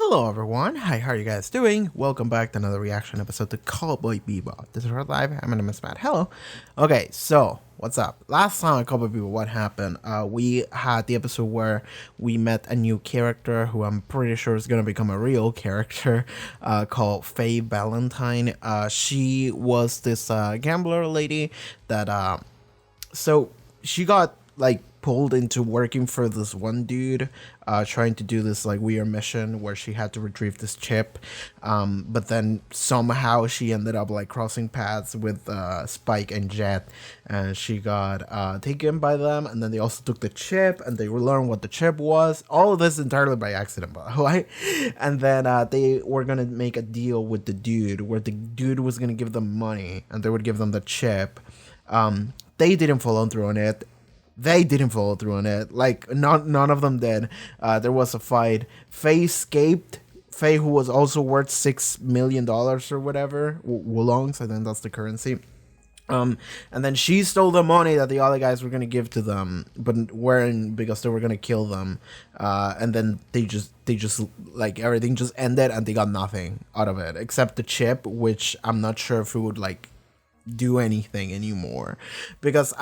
Hello everyone, hi, how are you guys doing? Welcome back to another reaction episode to Cowboy Bebop. This is Red Live, I'm gonna miss Matt. Hello. Okay, so, what's up? Last time on Cowboy Bebop, what happened? We had the episode where we met a new character who I'm pretty sure is gonna become a real character, called Faye Valentine. She was this gambler lady that, so she got, like, pulled into working for this one dude, trying to do this like weird mission where she had to retrieve this chip, but then somehow she ended up like crossing paths with Spike and Jet, and she got taken by them, and then they also took the chip and they learned what the chip was. All of this entirely by accident, by the way. And then they were gonna make a deal with the dude where the dude was gonna give them money and they would give them the chip. They didn't follow through on it. They didn't follow through on it. Like, none of them did. There was a fight. Faye escaped. Faye, who was also worth $6 million or whatever. Wulongs, I think that's the currency. And then she stole the money that the other guys were going to give to them, but weren't, because they were going to kill them. And then they just, like, everything just ended and they got nothing out of it. Except the chip, which I'm not sure if it would, like, do anything anymore. Because,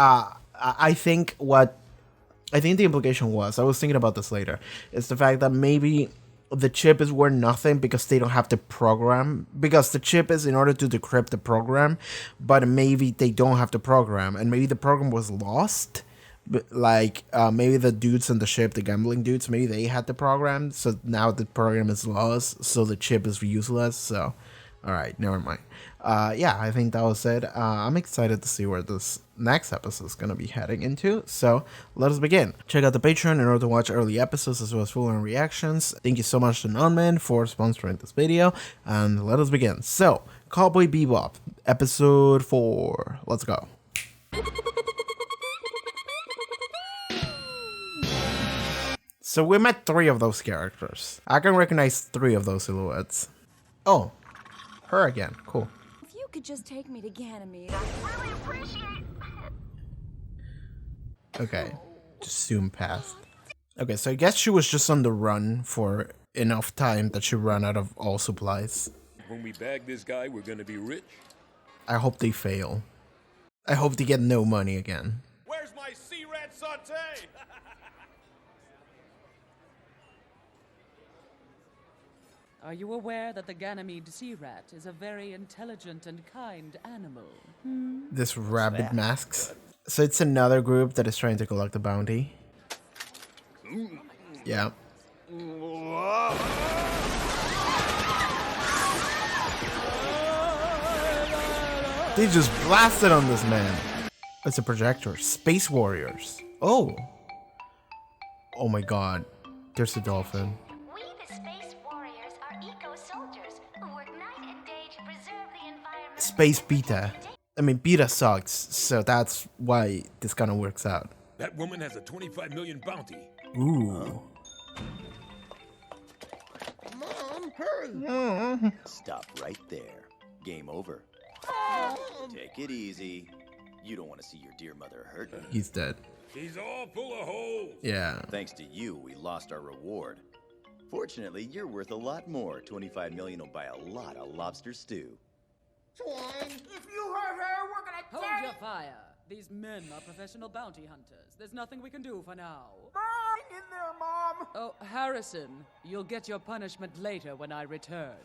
I think the implication was, I was thinking about this later, is the fact that maybe the chip is worth nothing because they don't have to program, because the chip is in order to decrypt the program, but maybe they don't have to program, and maybe the program was lost. But like, maybe the dudes on the ship, the gambling dudes, maybe they had the program, so now the program is lost, so the chip is useless, so... Alright, never mind. Yeah, I think that was it. I'm excited to see where this next episode is going to be heading into. So, let us begin. Check out the Patreon in order to watch early episodes as well as full-on reactions. Thank you so much to Nonman for sponsoring this video. And let us begin. So, Cowboy Bebop, episode 4. Let's go. So, we met 3 of those characters. I can recognize 3 of those silhouettes. Oh. Her again. Cool. If you could just take me to Ganymede, I'd really appreciate it. Okay. Just zoom past. Okay, so I guess she was just on the run for enough time that she ran out of all supplies. When we bag this guy, we're gonna be rich. I hope they fail. I hope they get no money again. Where's my sea rat saute? Are you aware that the Ganymede sea rat is a very intelligent and kind animal? This rabbit masks. So it's another group that is trying to collect the bounty. Yeah. They just blasted on this man. It's a projector. Space warriors. Oh. Oh my god. There's a dolphin. Space Beta. I mean, Beta sucks, so that's why this kind of works out. That woman has a 25 million bounty. Ooh. Mom, hurry! Stop right there. Game over. Take it easy. You don't want to see your dear mother hurt. He's dead. She's all full of holes. Yeah. Thanks to you, we lost our reward. Fortunately, you're worth a lot more. 25 million will buy a lot of lobster stew. If you hurt her, we're gonna Hold your fire. These men are professional bounty hunters. There's nothing we can do for now. burn in there, Mom. Oh, Harrison, you'll get your punishment later when I return.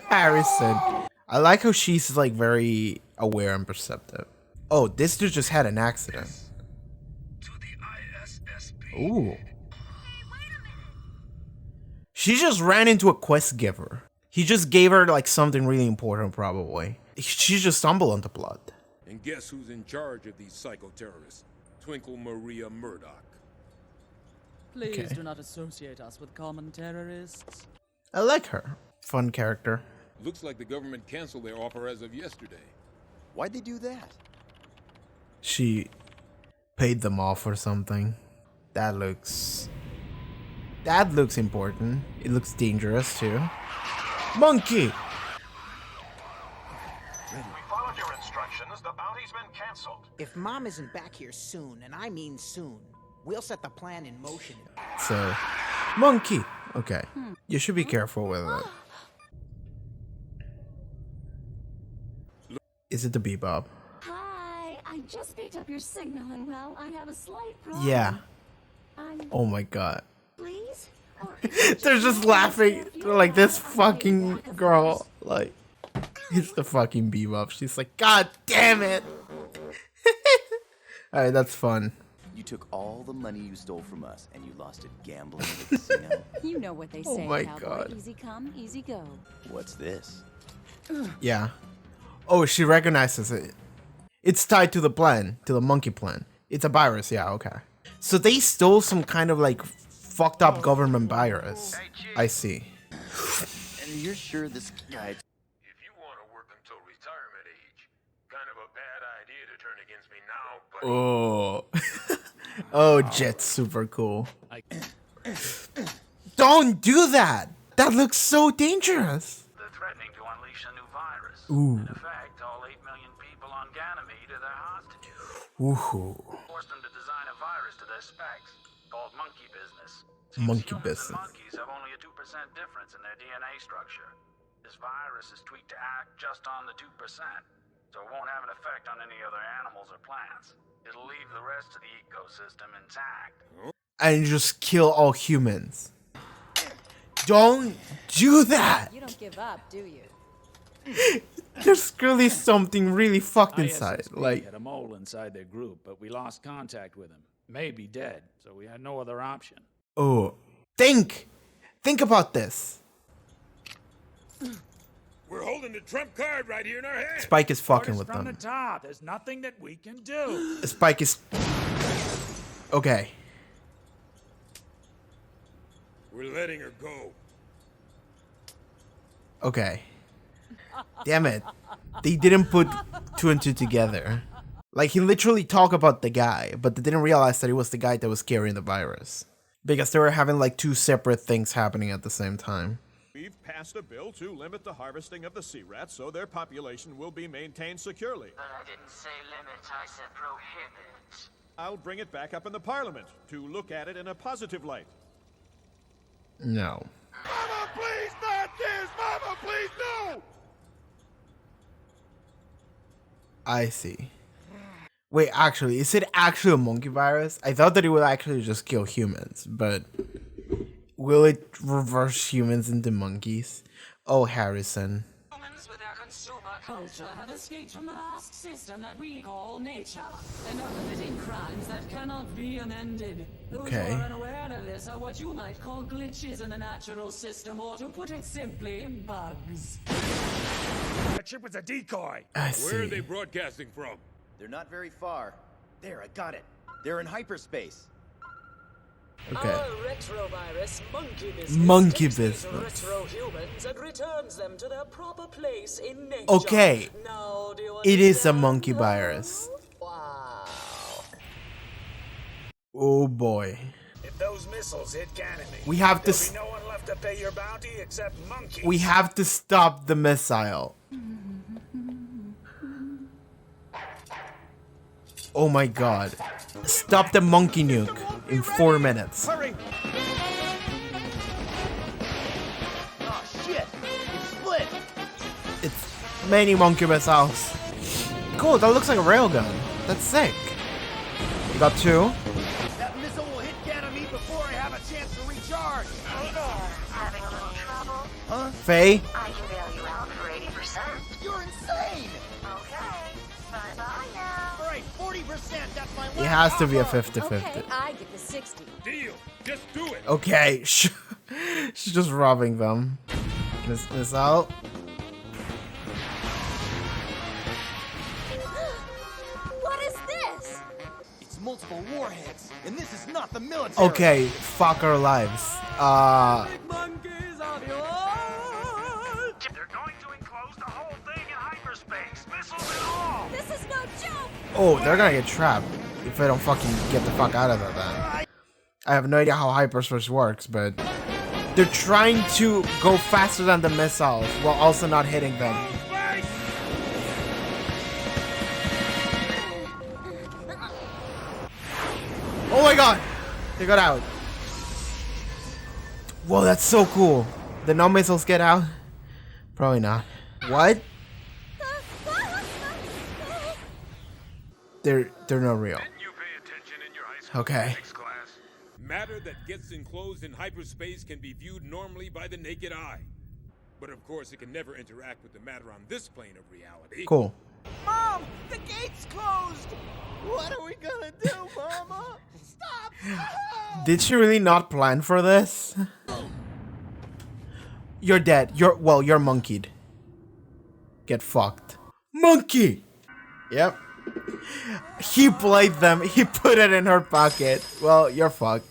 Harrison. I like how she's like very aware and perceptive. Oh, this dude just had an accident. To the ISSP. Ooh. She just ran into a quest giver. He just gave her like something really important, probably. She just stumbled on the blood. And guess who's in charge of these psycho-terrorists? Twinkle Maria Murdoch. Please Okay. do not associate us with common terrorists. I like her. Fun character. Looks like the government canceled their offer as of yesterday. Why'd they do that? She paid them off or something. That looks important. It looks dangerous too. Monkey! We followed your instructions. The bounty's been canceled. If Mom isn't back here soon, and I mean soon, we'll set the plan in motion. So, monkey! Okay. You should be careful with it. Is it the Bebop? Hi, I just picked up your signal and well, I have a slight problem. Yeah. I'm Oh my god. please. They're just laughing. They're like, this fucking girl. Like, it's the fucking Bebop. She's like, God damn it. Alright, that's fun. You took all the money you stole from us and you lost it gambling at the casino. You know what they Oh say, my cowboy. God. Easy come, easy go. What's this? Yeah. Oh, she recognizes it. It's tied to the plan, to the monkey plan. It's a virus, yeah, okay. So they stole some kind of like fucked up government virus. I see. And you're sure this guy... If you want to work until retirement age, kind of a bad idea to turn against me now, but Oh. Oh, Jet's super cool. Don't do that! That looks so dangerous. they're threatening to unleash a new virus. Ooh. In effect, all 8 million people on Ganymede are their hostages. Ooh. Forced them to design a virus to their specs, called monkey business. Monkey Humans business. and monkeys have only a 2% difference in their DNA structure. This virus is tweaked to act just on the 2%, so it won't have an effect on any other animals or plants. It'll leave the rest of the ecosystem intact. And just kill all humans. Don't do that! You don't give up, do you? There's clearly something really fucked inside. ISSP Like, had a mole inside their group, but we lost contact with him. Maybe dead, so we had no other option. oh. Think about this. We're holding the trump card right here in our hand. Spike is fucking Orders with from them. the top. There's nothing that we can do. Spike is... Okay. We're letting her go. Okay. Damn it. They didn't put two and two together. Like, he literally talked about the guy, but they didn't realize that it was the guy that was carrying the virus. Because they were having, like, two separate things happening at the same time. We've passed a bill to limit the harvesting of the sea rats so their population will be maintained securely. But I didn't say limit, I said prohibit. I'll bring it back up in the parliament to look at it in a positive light. No. Mama, please not this! Mama, please no! I see. Wait, actually, is it actually a monkey virus? I thought that it would actually just kill humans, but... Will it reverse humans into monkeys? Oh, Harrison. Humans with their consumer culture have escaped from the vast system that we call nature, and are committing crimes that cannot be amended. Those Okay. who are unaware of this are what you might call glitches in the natural system, or to put it simply, bugs. That ship was a decoy. I Where are they see. broadcasting from? They're not very far. There, I got it. They're in hyperspace. Okay. Our retrovirus monkey business Monkey takes these business. retro humans and returns them to their proper place in nature. Okay. Now, do you It is a understand? monkey virus. Wow. Oh boy. If those missiles hit Ganymede, We have to there'll be no one left to pay your bounty except monkeys. we have to stop the missile. Oh my god. Stop the monkey nuke in 4 minutes. Hurry! Oh shit! It's split! It's many monkey missiles. Cool, that looks like a railgun. That's sick. You got two. That missile will hit Ganymede before I have a chance to recharge! Hey there, having a little trouble? Huh? Faye? I can bail you out for 80%. You're insane! Okay, bye-bye now. Alright, 40%, that's my It has to be a offer. 50-50. Okay, I get the 60. Deal. Just do it. Okay, she's just robbing them. This out. What is this? It's multiple warheads, and this is not the military! Okay, fuck our lives. Monkeys of yours! They're going to enclose the whole thing in hyperspace, missiles and all. This is no joke! Oh, they're gonna get trapped if I don't fucking get the fuck out of there then. I have no idea how hyperspace works, but they're trying to go faster than the missiles while also not hitting them. Oh my god! They got out. Whoa, that's so cool. The no missiles get out? Probably not. What? They're not real. Okay. Matter that gets enclosed in hyperspace can be viewed normally by the naked eye. But of course, it can never interact with the matter on this plane of reality. Cool. Mom, the gate's closed. What are we gonna do, Mama? Stop! Did she really not plan for this? You're dead. You're monkeyed. Get fucked. Monkey! Yep. He played them. He put it in her pocket. Well, you're fucked.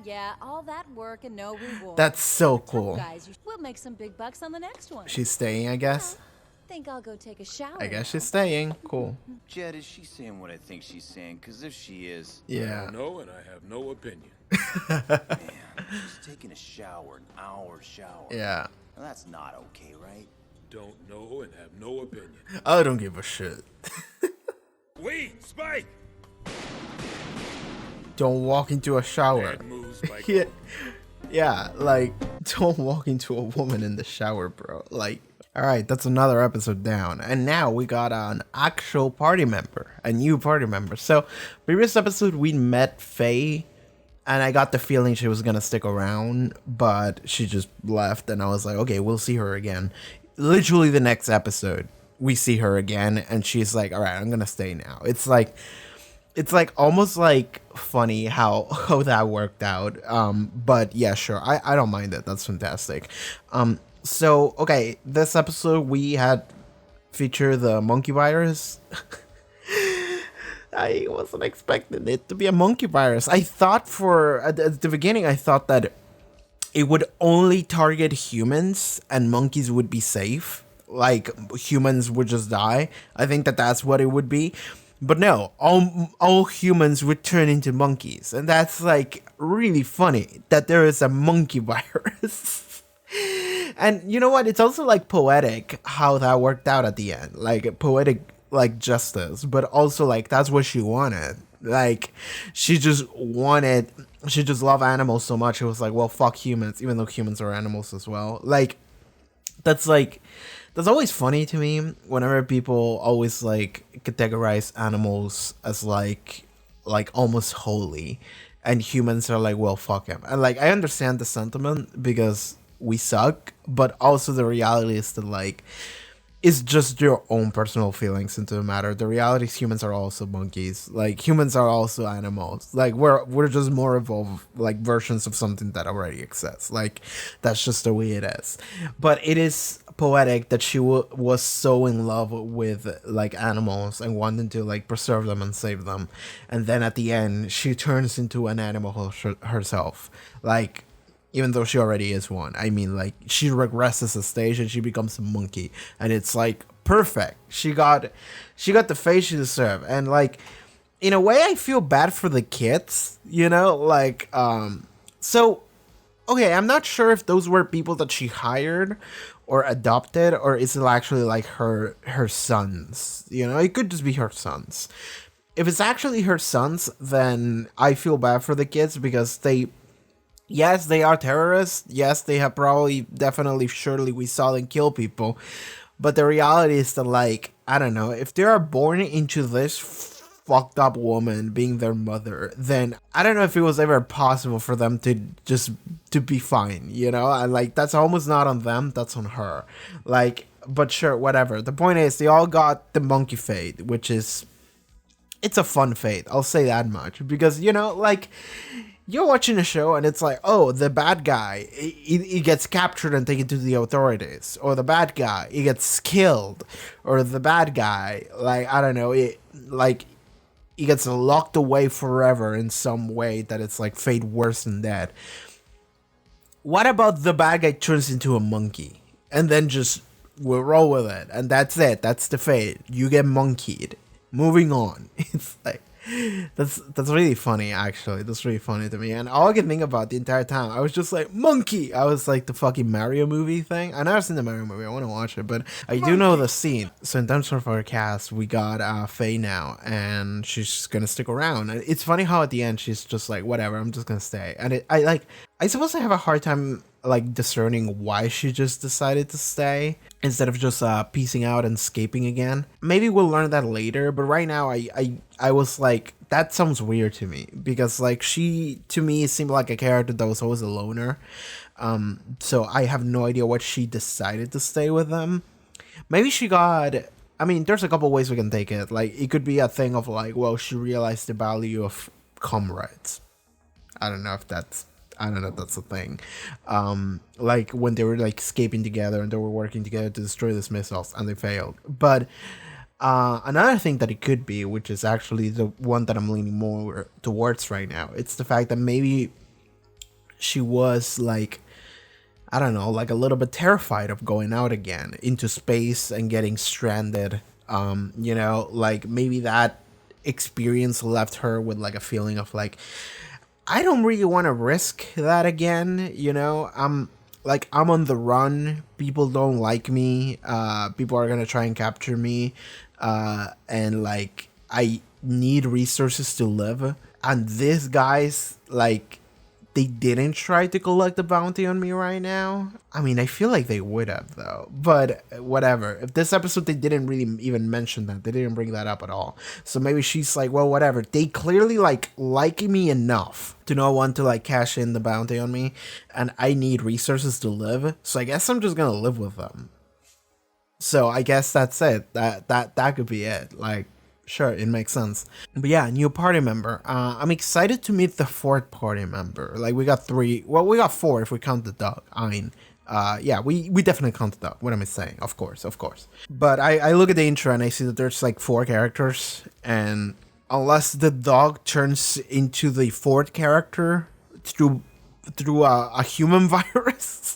Yeah, all that work and no reward. That's so cool. Guys, we'll make some big bucks on the next one. She's staying, I guess. Think I'll go take a shower. I guess she's staying. Cool. Jed, is she saying what I think she's saying? Because if she is... Yeah. I don't know, and I have no opinion. Man, she's taking a shower, an hour shower. Yeah. Well, that's not okay, right? Don't know and have no opinion. I don't give a shit. Wait, Spike! Don't walk into a shower. Bad move, Spike. Yeah, like, don't walk into a woman in the shower, bro. Like, alright, that's another episode down. And now we got an actual party member, a new party member. So, previous episode we met Faye, and I got the feeling she was gonna stick around, but she just left, and I was like, okay, we'll see her again. Literally the next episode, we see her again, and she's like, alright, I'm gonna stay now. It's like almost like funny how that worked out. But yeah, sure, I don't mind it. That's fantastic. So okay, this episode we had feature the monkey virus. I wasn't expecting it to be a monkey virus. I thought at the beginning I thought that it would only target humans and monkeys would be safe. Like humans would just die. I think that's what it would be. But no, all humans would turn into monkeys. And that's like really funny that there is a monkey virus. And you know what? It's also like poetic how that worked out at the end. Like poetic like justice. But also like that's what she wanted. Like she just loved animals so much. It was like, well, fuck humans, even though humans are animals as well. Like that's always funny to me whenever people always like categorize animals as like almost holy, and humans are like, well, fuck him. And like I understand the sentiment because we suck, but also the reality is that like it's just your own personal feelings into the matter. The reality is humans are also monkeys. Like humans are also animals. Like we're just more evolved like versions of something that already exists. Like that's just the way it is. But it is poetic that she was so in love with like animals and wanting to like preserve them and save them, and then at the end she turns into an animal herself. Like even though she already is one. I mean, like, she regresses a stage and she becomes a monkey. And it's, like, perfect. She got the face she deserved. And, like, in a way, I feel bad for the kids, you know? Like, so, okay, I'm not sure if those were people that she hired or adopted, or is it actually, like, her sons? You know, it could just be her sons. If it's actually her sons, then I feel bad for the kids because yes, they are terrorists. Yes, they have definitely, surely we saw them kill people. But the reality is that, like, I don't know, if they are born into this fucked up woman being their mother, then I don't know if it was ever possible for them to be fine, you know? And, like, that's almost not on them, that's on her. Like, but sure, whatever. The point is, they all got the monkey fate, which is, it's a fun fate. I'll say that much. Because, you know, like, you're watching a show and it's like, oh, the bad guy, he gets captured and taken to the authorities. Or the bad guy, he gets killed. Or the bad guy, like, I don't know, he gets locked away forever in some way that it's like fate worse than that. What about the bad guy turns into a monkey? And then just, we'll roll with it. And that's it. That's the fate. You get monkeyed. Moving on. It's like, That's really funny, actually. That's really funny to me. And all I can think about the entire time, I was just like, monkey. I was like the fucking Mario movie thing. I never seen the Mario movie. I want to watch it, but I do know the scene. So in terms of our cast, we got Faye now, and she's gonna stick around. And it's funny how at the end she's just like, whatever, I'm just gonna stay. And I suppose I have a hard time like discerning why she just decided to stay instead of just piecing out and escaping again. Maybe we'll learn that later, but right now I was like, that sounds weird to me, because like she to me seemed like a character that was always a loner. So I have no idea what she decided to stay with them. Maybe she got, I mean, there's a couple ways we can take it. Like, it could be a thing of like, well, she realized the value of comrades. I don't know if that's a thing. Like when they were like escaping together and they were working together to destroy these missiles and they failed. But another thing that it could be, which is actually the one that I'm leaning more towards right now, it's the fact that maybe she was like, I don't know, like a little bit terrified of going out again into space and getting stranded. You know, like maybe that experience left her with like a feeling of like, I don't really want to risk that again, you know. I'm on the run. People don't like me. People are gonna try and capture me, and like I need resources to live. And these guys, like, they didn't try to collect the bounty on me right now. I mean, I feel like they would have though, but whatever. If this episode they didn't really even mention that, they didn't bring that up at all. So maybe she's like, well, whatever. They clearly like me enough to not want to like cash in the bounty on me, and I need resources to live. So I guess I'm just gonna live with them. So I guess that's it. That could be it. Like, sure, it makes sense. But yeah, new party member. I'm excited to meet the fourth party member. Like, we got three. Well, we got four if we count the dog. I mean, yeah, we definitely count the dog. What am I saying? Of course. But I look at the intro and I see that there's like 4 characters. And unless the dog turns into the 4th character through a human virus,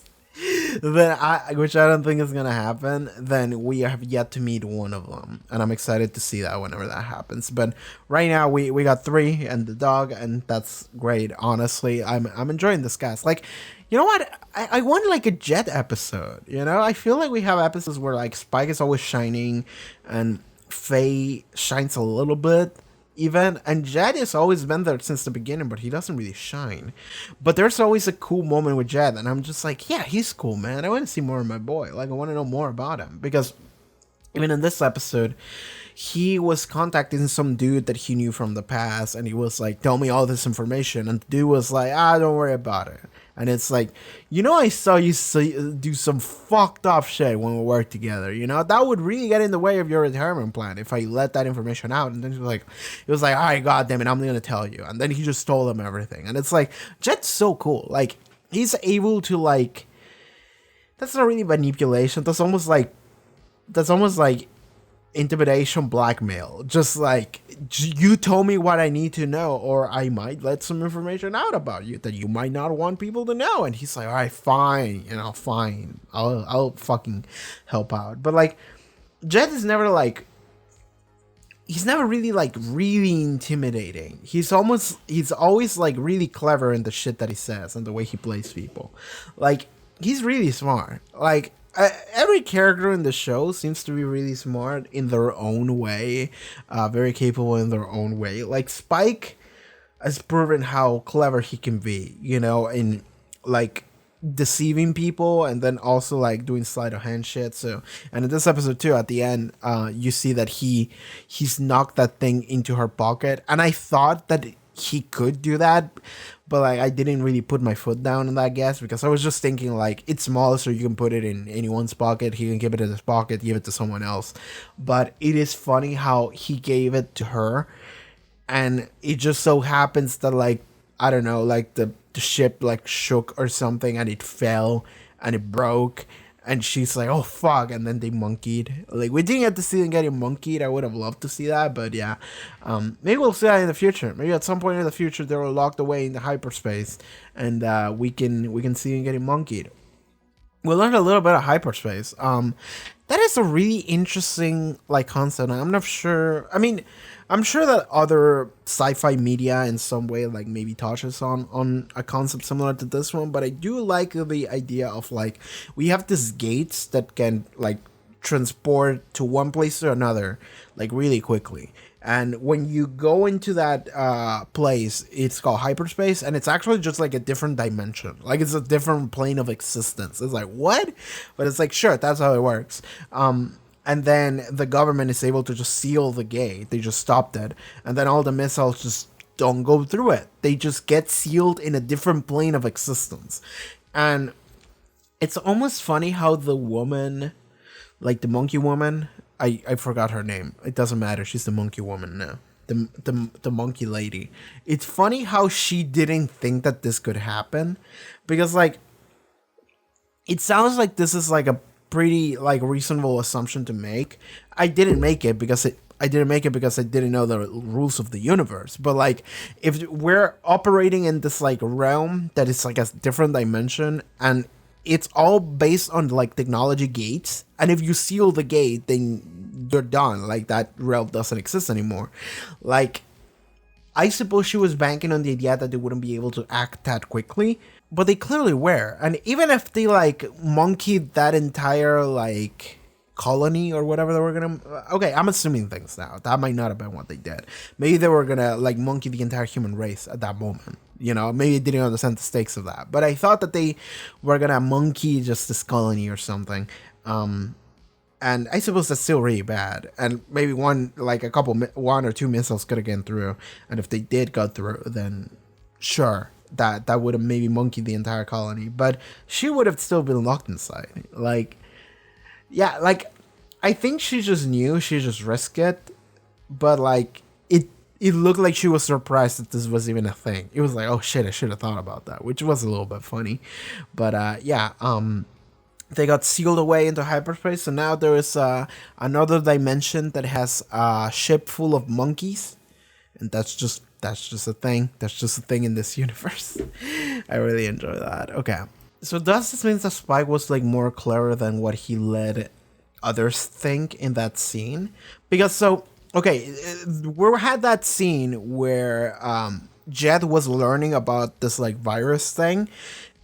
then which I don't think is gonna happen, then we have yet to meet one of them, and I'm excited to see that whenever that happens. But right now we got 3 and the dog, and that's great. Honestly, I'm enjoying this cast. Like, you know what? I want like a Jet episode. You know, I feel like we have episodes where like Spike is always shining, and Faye shines a little bit. Even, and Jed has always been there since the beginning, but he doesn't really shine. But there's always a cool moment with Jed, and I'm just like, yeah, he's cool, man. I want to see more of my boy. Like, I want to know more about him, because even in this episode, he was contacting some dude that he knew from the past, and he was like, tell me all this information, and the dude was like, don't worry about it. And it's like, you know, I saw you do some fucked up shit when we worked together. You know, that would really get in the way of your retirement plan if I let that information out. And then he was like, all right, goddamn it, I'm going to tell you. And then he just told them everything. And it's like, Jet's so cool. Like, he's able to like, that's not really manipulation. That's almost like intimidation, blackmail. Just like, you told me what I need to know, or I might let some information out about you that you might not want people to know. And he's like, all right, fine, you know, fine, I'll fucking help out. But like, Jet is never like, he's never really like really intimidating. He's always like really clever in the shit that he says and the way he plays people. Like, he's really smart. Like, every character in the show seems to be really smart in their own way, very capable in their own way. Like, Spike has proven how clever he can be, you know, in like deceiving people and then also like doing sleight of hand shit. So, and in this episode too, at the end, you see that he's knocked that thing into her pocket, and I thought that he could do that, but like I didn't really put my foot down on that guess, because I was just thinking like, it's small, so you can put it in anyone's pocket. He can keep it in his pocket, give it to someone else. But it is funny how he gave it to her, and it just so happens that like, I don't know, like the ship like shook or something, and it fell and it broke, and she's like, oh fuck, and then they monkeyed. Like, we didn't get to see them getting monkeyed. I would have loved to see that, but yeah, maybe we'll see that in the future. Maybe at some point in the future they were locked away in the hyperspace, and we can see them getting monkeyed. We learned a little bit of hyperspace. That is a really interesting like concept. I'm not sure. I mean, I'm sure that other sci-fi media in some way like maybe touches on a concept similar to this one, but I do like the idea of like we have these gates that can like transport to one place to another like really quickly. And when you go into that place, it's called hyperspace, and it's actually just like a different dimension. Like it's a different plane of existence. It's like, what? But it's like, sure, that's how it works. And then the government is able to just seal the gate. They just stopped it. And then all the missiles just don't go through it. They just get sealed in a different plane of existence. And it's almost funny how the woman, like the monkey woman, I forgot her name. It doesn't matter. She's the monkey woman now. The monkey lady. It's funny how she didn't think that this could happen, because like it sounds like this is like a pretty like reasonable assumption to make. I didn't make it because I didn't know the rules of the universe. But like if we're operating in this like realm that is like a different dimension, and it's all based on like technology gates, and if you seal the gate, then you're done. Like that realm doesn't exist anymore. Like I suppose she was banking on the idea that they wouldn't be able to act that quickly, but they clearly were. And even if they like monkeyed that entire like colony or whatever they were gonna, okay, I'm assuming things now. That might not have been what they did. Maybe they were gonna like monkey the entire human race at that moment. You know, maybe they didn't understand the stakes of that. But I thought that they were gonna monkey just this colony or something. And I suppose that's still really bad. And maybe one or two missiles could have gone through. And if they did go through, then sure, that would have maybe monkeyed the entire colony. But she would have still been locked inside. Like, yeah, like, I think she just knew, she just risked it. But like, it looked like she was surprised that this was even a thing. It was like, oh shit, I should have thought about that, which was a little bit funny. But they got sealed away into hyperspace, so now there is another dimension that has a ship full of monkeys, and that's just a thing. That's just a thing in this universe. I really enjoy that. Okay, so does this mean that Spike was like more clever than what he let others think in that scene? Because we had that scene where Jet was learning about this like virus thing.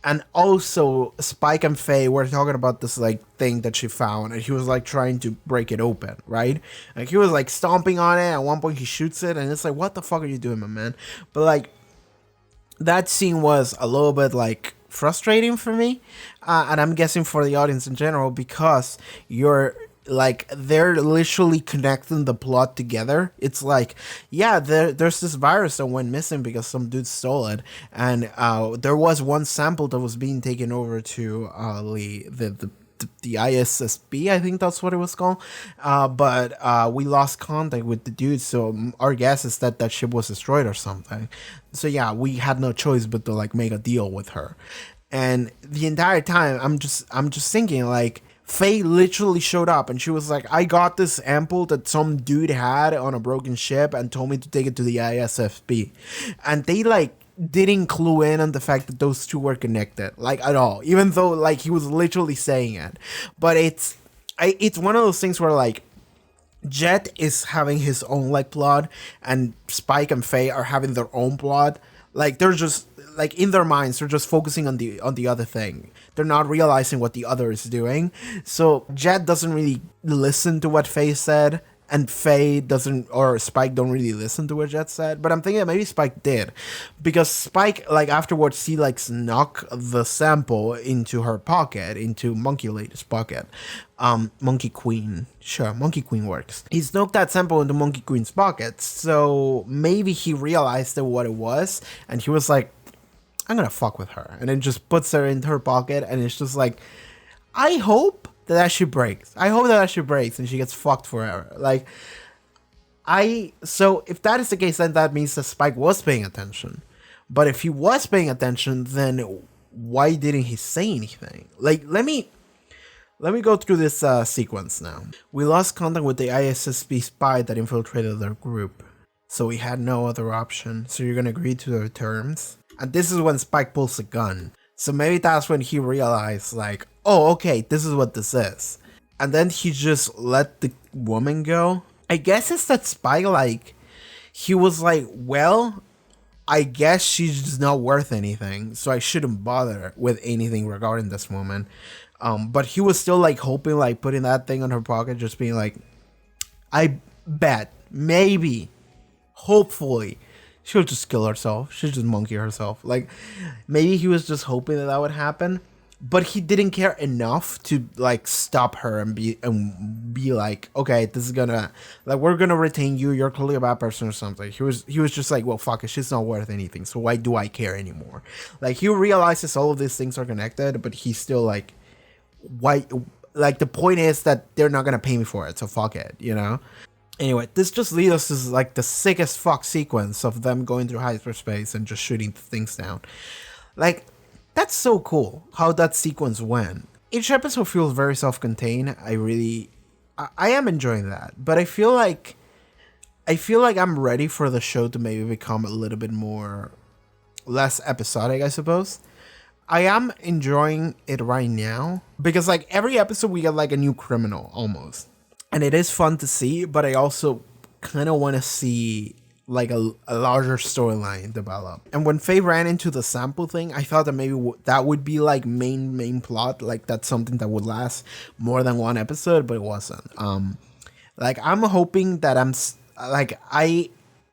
And also, Spike and Faye were talking about this, like, thing that she found. And he was, like, trying to break it open, right? Like, he was, like, stomping on it. At one point, he shoots it. And it's like, what the fuck are you doing, my man? But, like, that scene was a little bit, like, frustrating for me. And I'm guessing for the audience in general. Because they're literally connecting the plot together. It's like, yeah, there's this virus that went missing because some dude stole it, and there was one sample that was being taken over to the ISSB, I think that's what it was called, but we lost contact with the dude, so our guess is that that ship was destroyed or something. So yeah, we had no choice but to like make a deal with her, and the entire time I'm just thinking like, Faye literally showed up and she was like, I got this ample that some dude had on a broken ship and told me to take it to the ISFB. And they like didn't clue in on the fact that those two were connected, like at all, even though like he was literally saying it. But it's one of those things where like Jet is having his own like plot and Spike and Faye are having their own plot. Like they're just like in their minds, they're just focusing on the other thing. They're not realizing what the other is doing. So Jet doesn't really listen to what Faye said, and Faye doesn't, or Spike don't really listen to what Jet said. But I'm thinking that maybe Spike did, because Spike like afterwards he like snuck the sample into her pocket, into Monkey Lady's pocket. Monkey Queen, sure, Monkey Queen works. He snuck that sample into Monkey Queen's pocket, so maybe he realized that what it was, and he was like, I'm gonna fuck with her, and then just puts her in her pocket, and it's just like, I hope that shit breaks. I hope that shit breaks, and she gets fucked forever. Like, so if that is the case, then that means that Spike was paying attention. But if he was paying attention, then why didn't he say anything? Like, let me go through this sequence now. We lost contact with the ISSB spy that infiltrated their group, so we had no other option. So you're gonna agree to their terms? And this is when Spike pulls a gun. So maybe that's when he realized, like, oh, okay, this is what this is. And then he just let the woman go. I guess it's that Spike, like, he was like, well, I guess she's just not worth anything, so I shouldn't bother with anything regarding this woman. But he was still like hoping, like putting that thing on her pocket, just being like, I bet, maybe, hopefully, she'll just kill herself. She'll just monkey herself. Like, maybe he was just hoping that that would happen. But he didn't care enough to like stop her and be like, okay, this is gonna, like, we're gonna retain you. You're clearly a bad person or something. He was just like, well, fuck it, she's not worth anything. So why do I care anymore? Like, he realizes all of these things are connected, but he's still like, why? Like, the point is that they're not gonna pay me for it, so fuck it, you know. Anyway, this just leads us to like the sickest fuck sequence of them going through hyperspace and just shooting things down. Like, that's so cool how that sequence went. Each episode feels very self-contained. I am enjoying that, but I feel like I'm ready for the show to maybe become a little bit more less episodic, I suppose. I am enjoying it right now because like every episode we get like a new criminal almost, and it is fun to see, but I also kind of want to see like a larger storyline develop. And when Faye ran into the sample thing, I thought that maybe that would be like main plot, like that's something that would last more than one episode, but it wasn't. Like, I'm hoping that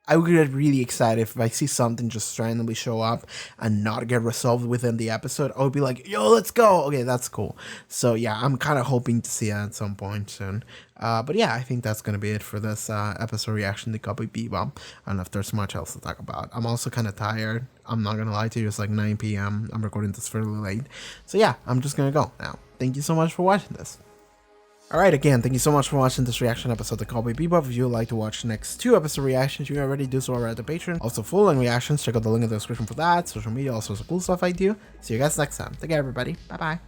I would get really excited if I see something just randomly show up and not get resolved within the episode. I would be like, yo, let's go. Okay, that's cool. So yeah, I'm kind of hoping to see that at some point soon. But yeah, I think that's going to be it for this episode reaction to Cowboy Bebop. I don't know if there's much else to talk about. I'm also kind of tired. I'm not going to lie to you. It's like 9 p.m. I'm recording this fairly late. So yeah, I'm just going to go now. Thank you so much for watching this. Alright, again, thank you so much for watching this reaction episode of Cowboy Bebop. If you would like to watch the next 2 episode reactions, you can already do so over at the Patreon. Also, full-length reactions, check out the link in the description for that. Social media, all sorts of cool stuff I do. See you guys next time. Take care, everybody. Bye-bye.